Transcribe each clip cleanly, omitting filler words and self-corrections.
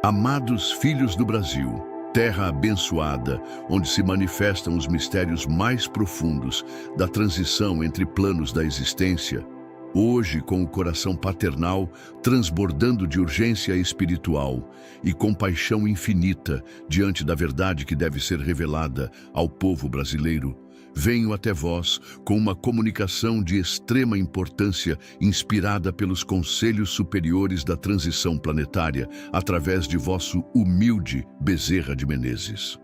Amados filhos do Brasil, terra abençoada, onde se manifestam os mistérios mais profundos da transição entre planos da existência, hoje com o coração paternal transbordando de urgência espiritual e compaixão infinita diante da verdade que deve ser revelada ao povo brasileiro, venho até vós com uma comunicação de extrema importância inspirada pelos conselhos superiores da transição planetária através de vosso humilde Bezerra de Menezes.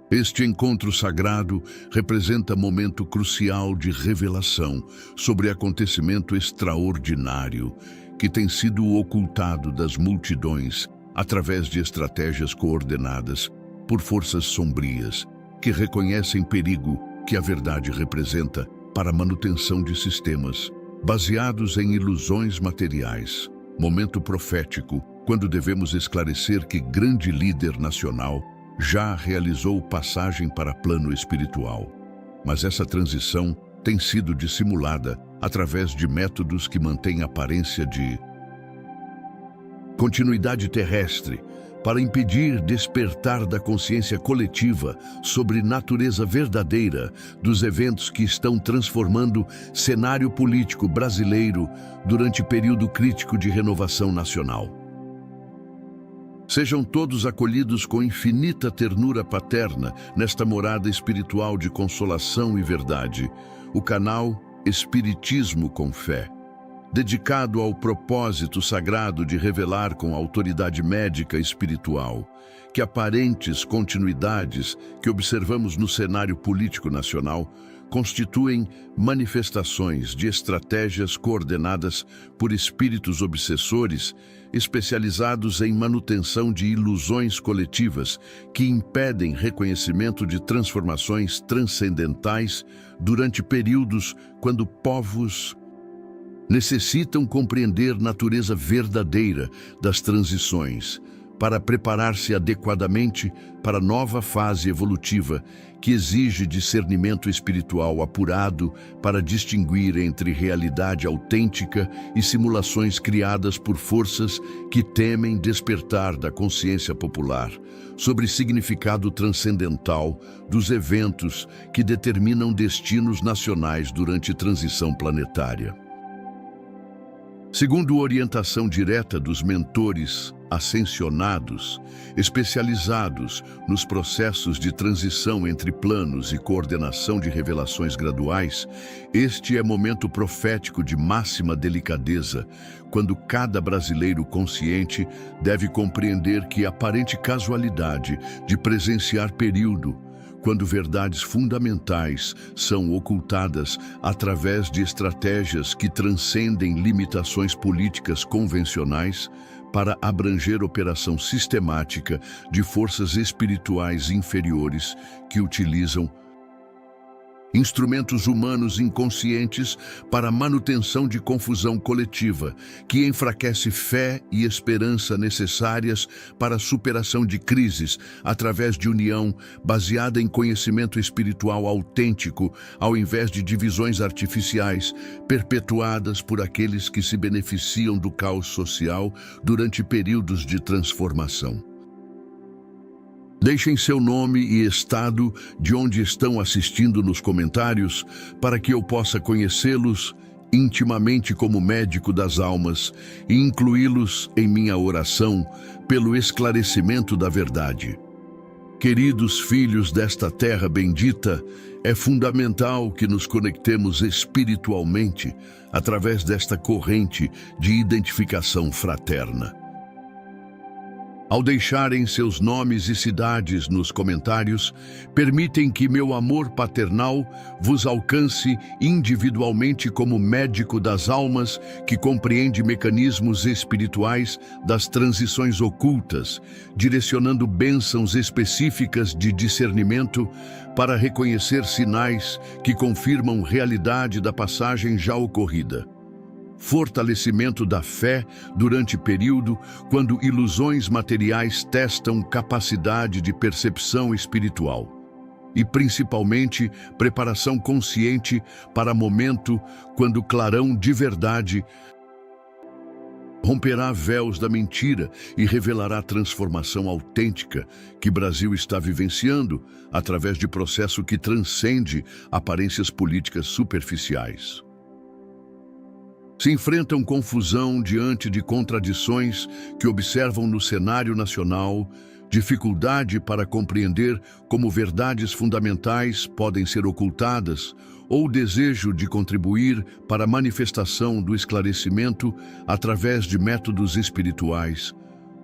Este encontro sagrado representa momento crucial de revelação sobre acontecimento extraordinário que tem sido ocultado das multidões através de estratégias coordenadas por forças sombrias que reconhecem perigo que a verdade representa para a manutenção de sistemas baseados em ilusões materiais. Momento profético, quando devemos esclarecer que grande líder nacional já realizou passagem para plano espiritual. Mas essa transição tem sido dissimulada através de métodos que mantêm aparência de continuidade terrestre, para impedir despertar da consciência coletiva sobre natureza verdadeira dos eventos que estão transformando cenário político brasileiro durante período crítico de renovação nacional. Sejam todos acolhidos com infinita ternura paterna nesta morada espiritual de consolação e verdade, o canal Espiritismo com Fé, dedicado ao propósito sagrado de revelar com autoridade médica espiritual que aparentes continuidades que observamos no cenário político nacional constituem manifestações de estratégias coordenadas por espíritos obsessores especializados em manutenção de ilusões coletivas que impedem reconhecimento de transformações transcendentais durante períodos quando povos necessitam compreender natureza verdadeira das transições para preparar-se adequadamente para a nova fase evolutiva que exige discernimento espiritual apurado para distinguir entre realidade autêntica e simulações criadas por forças que temem despertar da consciência popular sobre significado transcendental dos eventos que determinam destinos nacionais durante transição planetária. Segundo orientação direta dos mentores ascensionados, especializados nos processos de transição entre planos e coordenação de revelações graduais, este é momento profético de máxima delicadeza, quando cada brasileiro consciente deve compreender que a aparente casualidade de presenciar período quando verdades fundamentais são ocultadas através de estratégias que transcendem limitações políticas convencionais para abranger operação sistemática de forças espirituais inferiores que utilizam instrumentos humanos inconscientes para a manutenção de confusão coletiva, que enfraquece fé e esperança necessárias para a superação de crises através de união baseada em conhecimento espiritual autêntico, ao invés de divisões artificiais perpetuadas por aqueles que se beneficiam do caos social durante períodos de transformação. Deixem seu nome e estado de onde estão assistindo nos comentários para que eu possa conhecê-los intimamente como médico das almas e incluí-los em minha oração pelo esclarecimento da verdade. Queridos filhos desta terra bendita, é fundamental que nos conectemos espiritualmente através desta corrente de identificação fraterna. Ao deixarem seus nomes e cidades nos comentários, permitem que meu amor paternal vos alcance individualmente como médico das almas que compreende mecanismos espirituais das transições ocultas, direcionando bênçãos específicas de discernimento para reconhecer sinais que confirmam realidade da passagem já ocorrida. Fortalecimento da fé durante período quando ilusões materiais testam capacidade de percepção espiritual. E principalmente preparação consciente para momento quando o clarão de verdade Romperá véus da mentira e revelará a transformação autêntica que o Brasil está vivenciando através de processo que transcende aparências políticas superficiais. Se enfrentam confusão diante de contradições que observam no cenário nacional, dificuldade para compreender como verdades fundamentais podem ser ocultadas, ou desejo de contribuir para a manifestação do esclarecimento através de métodos espirituais.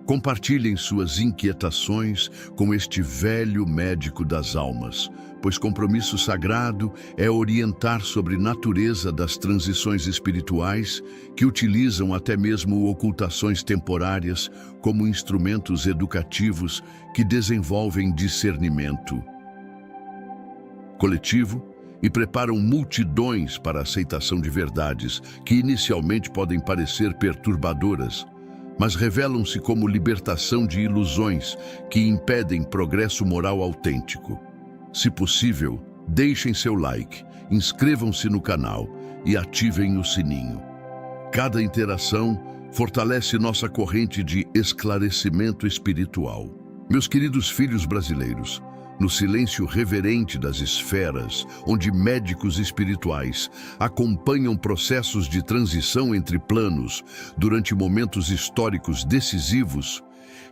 Compartilhem suas inquietações com este velho médico das almas, pois compromisso sagrado é orientar sobre a natureza das transições espirituais que utilizam até mesmo ocultações temporárias como instrumentos educativos que desenvolvem discernimento coletivo e preparam multidões para a aceitação de verdades que inicialmente podem parecer perturbadoras, mas revelam-se como libertação de ilusões que impedem progresso moral autêntico. Se possível, deixem seu like, inscrevam-se no canal e ativem o sininho. Cada interação fortalece nossa corrente de esclarecimento espiritual. Meus queridos filhos brasileiros, no silêncio reverente das esferas, onde médicos espirituais acompanham processos de transição entre planos durante momentos históricos decisivos,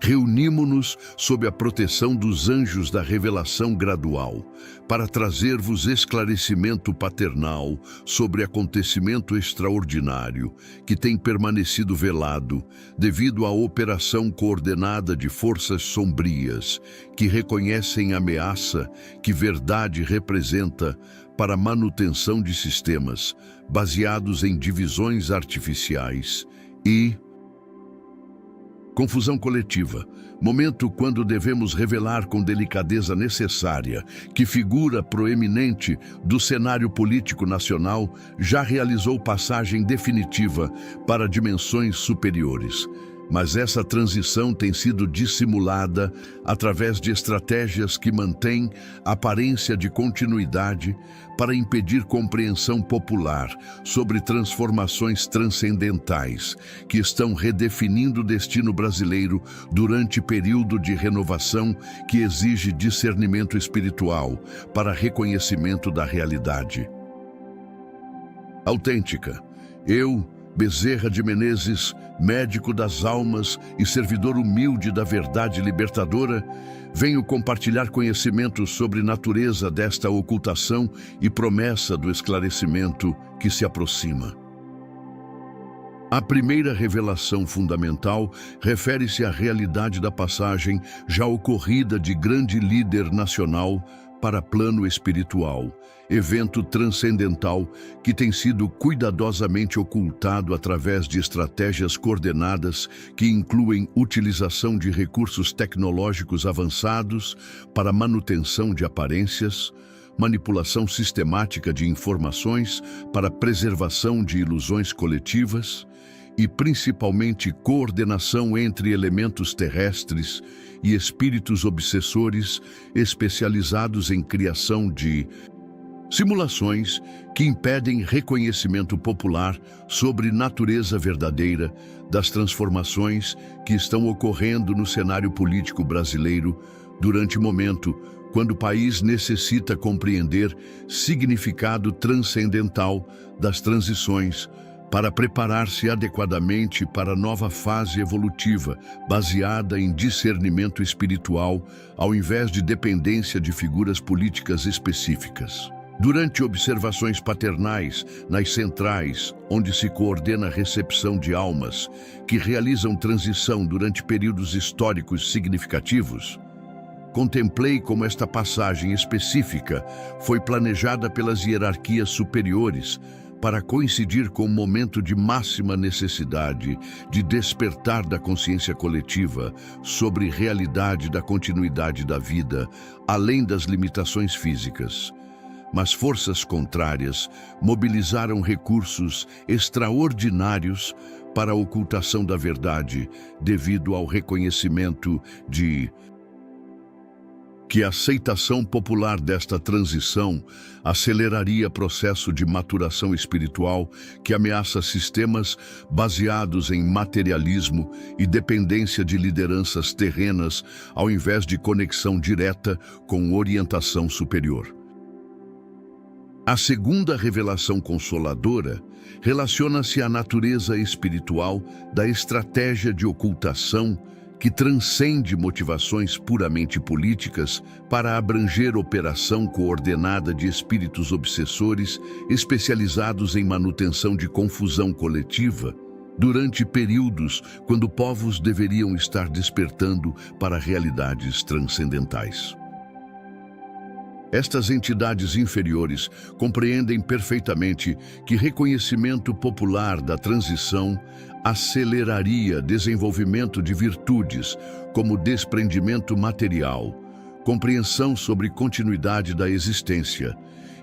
reunimo-nos sob a proteção dos anjos da revelação gradual para trazer-vos esclarecimento paternal sobre acontecimento extraordinário que tem permanecido velado devido à operação coordenada de forças sombrias que reconhecem a ameaça que verdade representa para a manutenção de sistemas baseados em divisões artificiais e confusão coletiva, momento quando devemos revelar com delicadeza necessária que figura proeminente do cenário político nacional já realizou passagem definitiva para dimensões superiores. Mas essa transição tem sido dissimulada através de estratégias que mantêm aparência de continuidade para impedir compreensão popular sobre transformações transcendentais que estão redefinindo o destino brasileiro durante período de renovação que exige discernimento espiritual para reconhecimento da realidade autêntica. Eu, Bezerra de Menezes, médico das almas e servidor humilde da verdade libertadora, venho compartilhar conhecimentos sobre natureza desta ocultação e promessa do esclarecimento que se aproxima. A primeira revelação fundamental refere-se à realidade da passagem já ocorrida de grande líder nacional para plano espiritual, evento transcendental que tem sido cuidadosamente ocultado através de estratégias coordenadas que incluem utilização de recursos tecnológicos avançados para manutenção de aparências, manipulação sistemática de informações para preservação de ilusões coletivas e principalmente coordenação entre elementos terrestres e espíritos obsessores especializados em criação de simulações que impedem reconhecimento popular sobre natureza verdadeira das transformações que estão ocorrendo no cenário político brasileiro durante o momento quando o país necessita compreender significado transcendental das transições para preparar-se adequadamente para a nova fase evolutiva, baseada em discernimento espiritual, ao invés de dependência de figuras políticas específicas. Durante observações paternais nas centrais, onde se coordena a recepção de almas que realizam transição durante períodos históricos significativos, contemplei como esta passagem específica foi planejada pelas hierarquias superiores para coincidir com um momento de máxima necessidade de despertar da consciência coletiva sobre a realidade da continuidade da vida, além das limitações físicas. Mas forças contrárias mobilizaram recursos extraordinários para a ocultação da verdade, devido ao reconhecimento de que a aceitação popular desta transição aceleraria o processo de maturação espiritual que ameaça sistemas baseados em materialismo e dependência de lideranças terrenas, ao invés de conexão direta com orientação superior. A segunda revelação consoladora relaciona-se à natureza espiritual da estratégia de ocultação que transcende motivações puramente políticas para abranger operação coordenada de espíritos obsessores especializados em manutenção de confusão coletiva durante períodos quando povos deveriam estar despertando para realidades transcendentais. Estas entidades inferiores compreendem perfeitamente que reconhecimento popular da transição aceleraria desenvolvimento de virtudes como desprendimento material, compreensão sobre continuidade da existência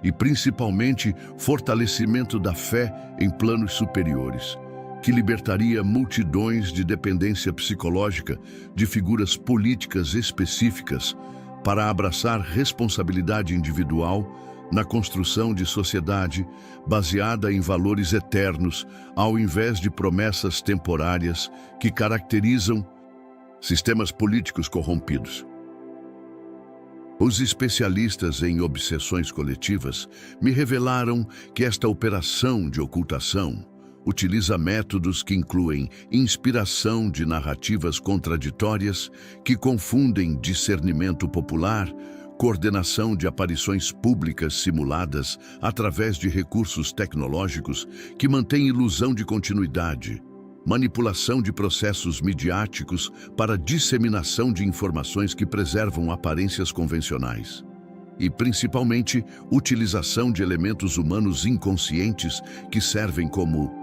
e, principalmente, fortalecimento da fé em planos superiores, que libertaria multidões de dependência psicológica de figuras políticas específicas para abraçar responsabilidade individual na construção de sociedade baseada em valores eternos, ao invés de promessas temporárias que caracterizam sistemas políticos corrompidos. Os especialistas em obsessões coletivas me revelaram que esta operação de ocultação utiliza métodos que incluem inspiração de narrativas contraditórias que confundem discernimento popular, coordenação de aparições públicas simuladas através de recursos tecnológicos que mantêm ilusão de continuidade, manipulação de processos midiáticos para disseminação de informações que preservam aparências convencionais e, principalmente, utilização de elementos humanos inconscientes que servem como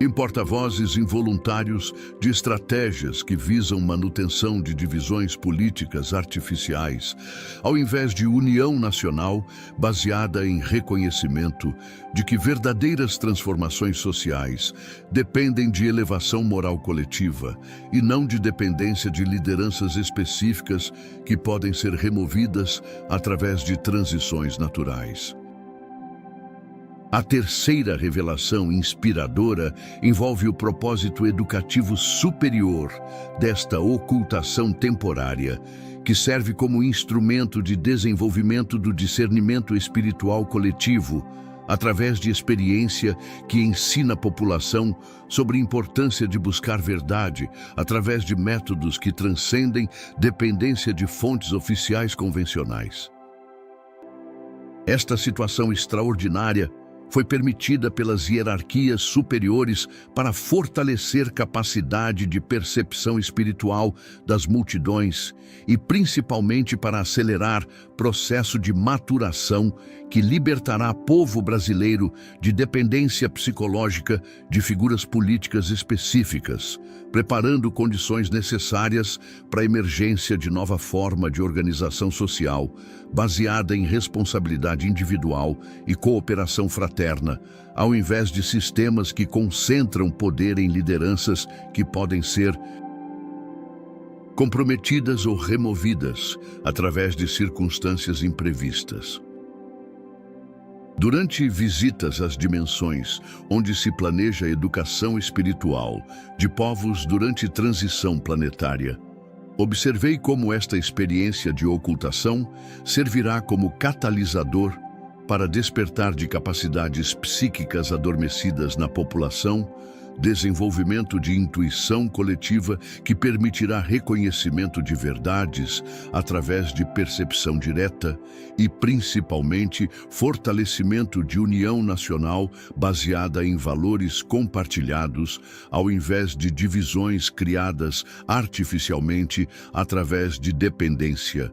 porta-vozes involuntários de estratégias que visam manutenção de divisões políticas artificiais, ao invés de união nacional baseada em reconhecimento de que verdadeiras transformações sociais dependem de elevação moral coletiva e não de dependência de lideranças específicas que podem ser removidas através de transições naturais. A terceira revelação inspiradora envolve o propósito educativo superior desta ocultação temporária, que serve como instrumento de desenvolvimento do discernimento espiritual coletivo, através de experiência que ensina a população sobre a importância de buscar verdade através de métodos que transcendem dependência de fontes oficiais convencionais. Esta situação extraordinária foi permitida pelas hierarquias superiores para fortalecer capacidade de percepção espiritual das multidões e principalmente para acelerar processo de maturação que libertará povo brasileiro de dependência psicológica de figuras políticas específicas, preparando condições necessárias para a emergência de nova forma de organização social, baseada em responsabilidade individual e cooperação fraterna, ao invés de sistemas que concentram poder em lideranças que podem ser comprometidas ou removidas através de circunstâncias imprevistas. Durante visitas às dimensões onde se planeja a educação espiritual de povos durante transição planetária, observei como esta experiência de ocultação servirá como catalisador para despertar de capacidades psíquicas adormecidas na população, desenvolvimento de intuição coletiva que permitirá reconhecimento de verdades através de percepção direta e, principalmente, fortalecimento de união nacional baseada em valores compartilhados, ao invés de divisões criadas artificialmente através de dependência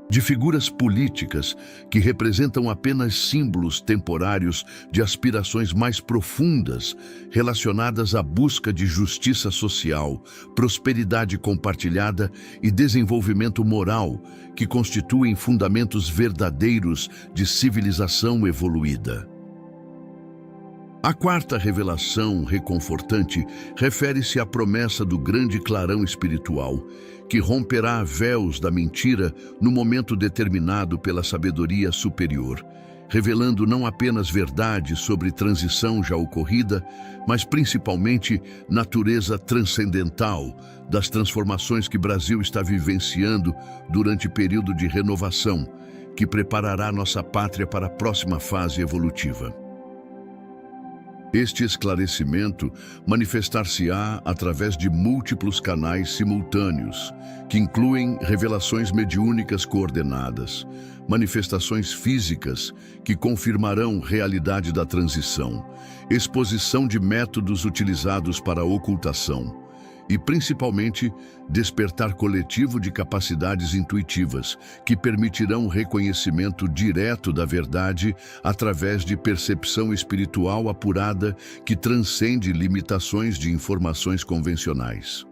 de figuras políticas que representam apenas símbolos temporários de aspirações mais profundas relacionadas à busca de justiça social, prosperidade compartilhada e desenvolvimento moral, que constituem fundamentos verdadeiros de civilização evoluída. A quarta revelação reconfortante refere-se à promessa do grande clarão espiritual, que romperá véus da mentira no momento determinado pela sabedoria superior, revelando não apenas verdade sobre transição já ocorrida, mas principalmente natureza transcendental das transformações que o Brasil está vivenciando durante o período de renovação, que preparará nossa pátria para a próxima fase evolutiva. Este esclarecimento manifestar-se-á através de múltiplos canais simultâneos, que incluem revelações mediúnicas coordenadas, manifestações físicas que confirmarão realidade da transição, exposição de métodos utilizados para a ocultação e, principalmente, despertar coletivo de capacidades intuitivas que permitirão o reconhecimento direto da verdade através de percepção espiritual apurada que transcende limitações de informações convencionais.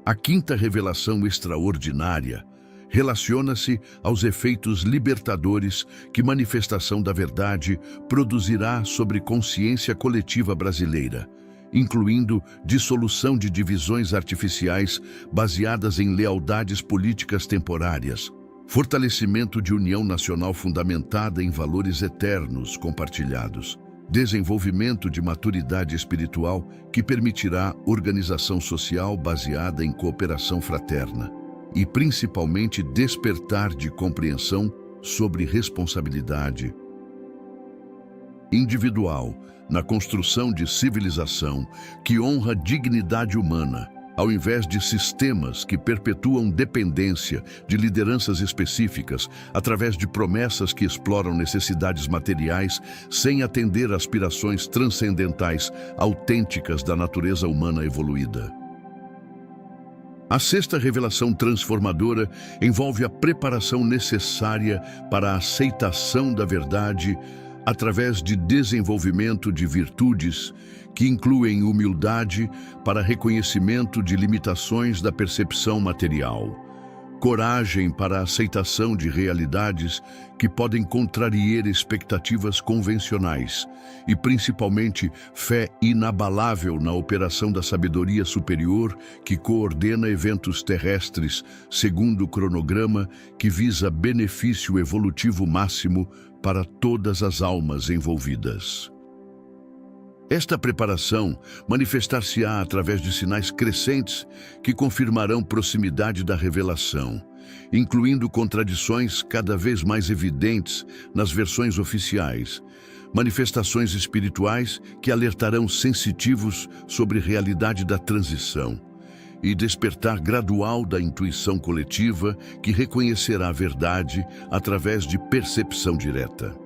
A quinta revelação extraordinária relaciona-se aos efeitos libertadores que manifestação da verdade produzirá sobre consciência coletiva brasileira, incluindo dissolução de divisões artificiais baseadas em lealdades políticas temporárias, fortalecimento de união nacional fundamentada em valores eternos compartilhados, desenvolvimento de maturidade espiritual que permitirá organização social baseada em cooperação fraterna e, principalmente, despertar de compreensão sobre responsabilidade individual na construção de civilização que honra a dignidade humana, ao invés de sistemas que perpetuam dependência de lideranças específicas através de promessas que exploram necessidades materiais sem atender aspirações transcendentais autênticas da natureza humana evoluída. A sexta revelação transformadora envolve a preparação necessária para a aceitação da verdade através de desenvolvimento de virtudes que incluem humildade para reconhecimento de limitações da percepção material, coragem para a aceitação de realidades que podem contrariar expectativas convencionais e, principalmente, fé inabalável na operação da sabedoria superior que coordena eventos terrestres segundo o cronograma que visa benefício evolutivo máximo para todas as almas envolvidas. Esta preparação manifestar-se-á através de sinais crescentes que confirmarão proximidade da revelação, incluindo contradições cada vez mais evidentes nas versões oficiais, manifestações espirituais que alertarão sensitivos sobre a realidade da transição e despertar gradual da intuição coletiva que reconhecerá a verdade através de percepção direta.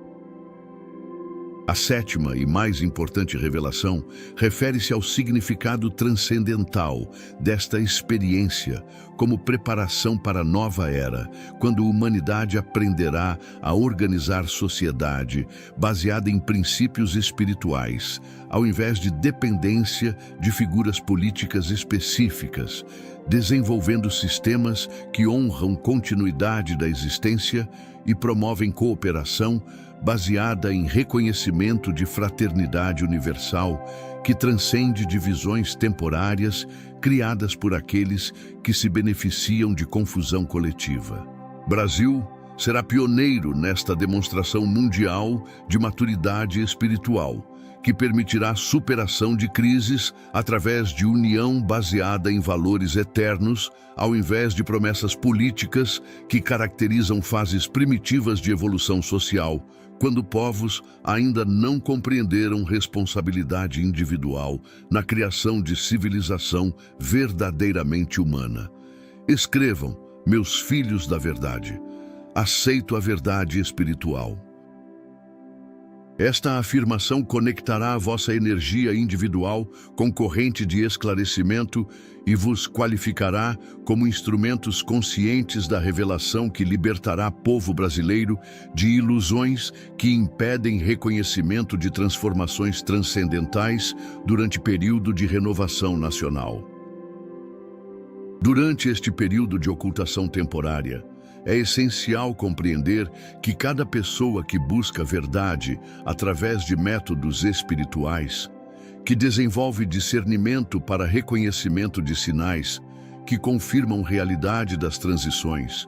A sétima e mais importante revelação refere-se ao significado transcendental desta experiência como preparação para a nova era, quando a humanidade aprenderá a organizar sociedade baseada em princípios espirituais, ao invés de dependência de figuras políticas específicas, desenvolvendo sistemas que honram continuidade da existência e promovem cooperação baseada em reconhecimento de fraternidade universal que transcende divisões temporárias criadas por aqueles que se beneficiam de confusão coletiva. Brasil será pioneiro nesta demonstração mundial de maturidade espiritual, que permitirá a superação de crises através de união baseada em valores eternos, ao invés de promessas políticas que caracterizam fases primitivas de evolução social, quando povos ainda não compreenderam responsabilidade individual na criação de civilização verdadeiramente humana. Escrevam, meus filhos da verdade, aceito a verdade espiritual. Esta afirmação conectará a vossa energia individual com corrente de esclarecimento e vos qualificará como instrumentos conscientes da revelação que libertará povo brasileiro de ilusões que impedem reconhecimento de transformações transcendentais durante período de renovação nacional. Durante este período de ocultação temporária, é essencial compreender que cada pessoa que busca a verdade através de métodos espirituais, que desenvolve discernimento para reconhecimento de sinais, que confirmam realidade das transições,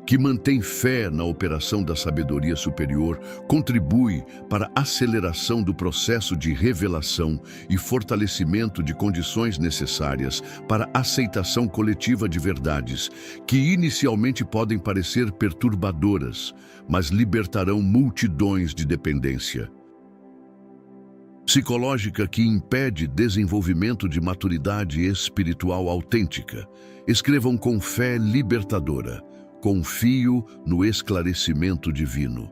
que mantém fé na operação da sabedoria superior, contribui para a aceleração do processo de revelação e fortalecimento de condições necessárias para a aceitação coletiva de verdades, que inicialmente podem parecer perturbadoras, mas libertarão multidões de dependência psicológica que impede desenvolvimento de maturidade espiritual autêntica. Escrevam com fé libertadora. Confio no esclarecimento divino.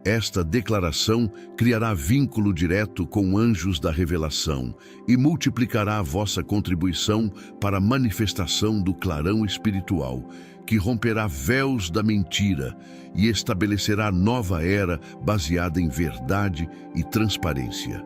Esta declaração criará vínculo direto com anjos da revelação e multiplicará a vossa contribuição para a manifestação do clarão espiritual, que romperá véus da mentira e estabelecerá nova era baseada em verdade e transparência.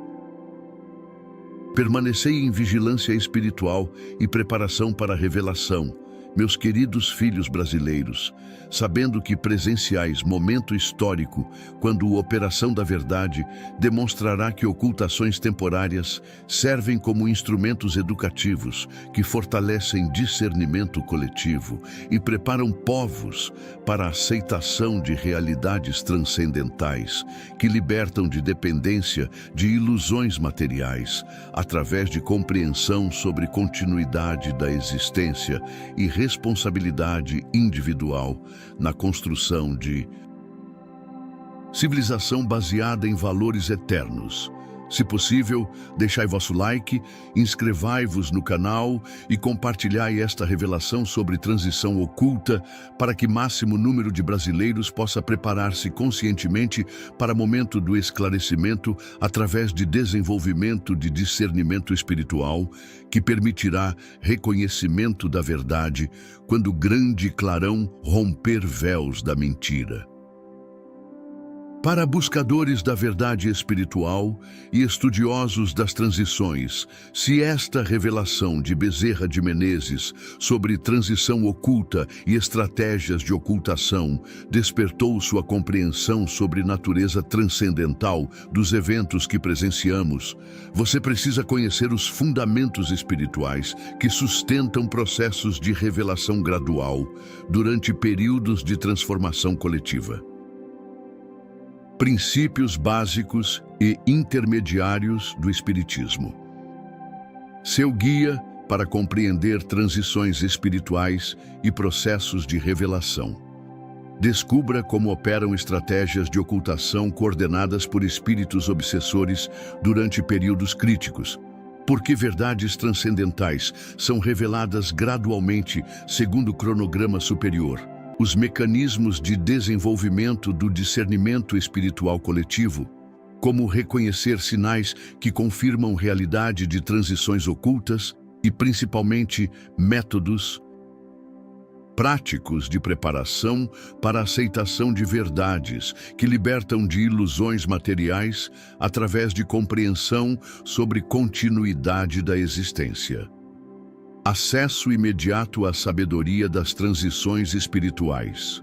Permanecei em vigilância espiritual e preparação para a revelação, meus queridos filhos brasileiros, sabendo que presenciais momento histórico, quando a operação da verdade demonstrará que ocultações temporárias servem como instrumentos educativos que fortalecem discernimento coletivo e preparam povos para a aceitação de realidades transcendentais que libertam de dependência de ilusões materiais, através de compreensão sobre continuidade da existência e responsabilidade individual na construção de civilização baseada em valores eternos. Se possível, deixai vosso like, inscrevai-vos no canal e compartilhai esta revelação sobre transição oculta para que máximo número de brasileiros possa preparar-se conscientemente para o momento do esclarecimento através de desenvolvimento de discernimento espiritual que permitirá reconhecimento da verdade quando o grande clarão romper véus da mentira. Para buscadores da verdade espiritual e estudiosos das transições, se esta revelação de Bezerra de Menezes sobre transição oculta e estratégias de ocultação despertou sua compreensão sobre natureza transcendental dos eventos que presenciamos, você precisa conhecer os fundamentos espirituais que sustentam processos de revelação gradual durante períodos de transformação coletiva. Princípios básicos e intermediários do Espiritismo. Seu guia para compreender transições espirituais e processos de revelação. Descubra como operam estratégias de ocultação coordenadas por espíritos obsessores durante períodos críticos. Porque verdades transcendentais são reveladas gradualmente segundo o cronograma superior. Os mecanismos de desenvolvimento do discernimento espiritual coletivo, como reconhecer sinais que confirmam realidade de transições ocultas e, principalmente, métodos práticos de preparação para a aceitação de verdades que libertam de ilusões materiais através de compreensão sobre continuidade da existência. Acesso imediato à sabedoria das transições espirituais.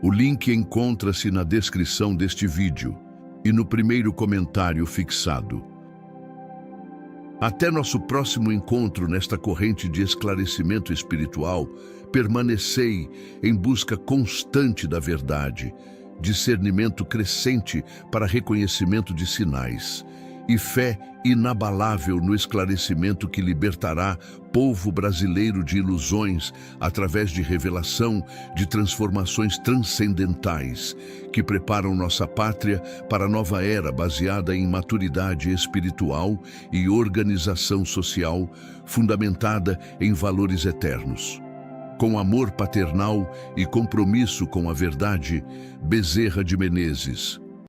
O link encontra-se na descrição deste vídeo e no primeiro comentário fixado. Até nosso próximo encontro nesta corrente de esclarecimento espiritual, permanecei em busca constante da verdade, discernimento crescente para reconhecimento de sinais e fé inabalável no esclarecimento que libertará povo brasileiro de ilusões através de revelação de transformações transcendentais que preparam nossa pátria para a nova era baseada em maturidade espiritual e organização social fundamentada em valores eternos. Com amor paternal e compromisso com a verdade, Bezerra de Menezes.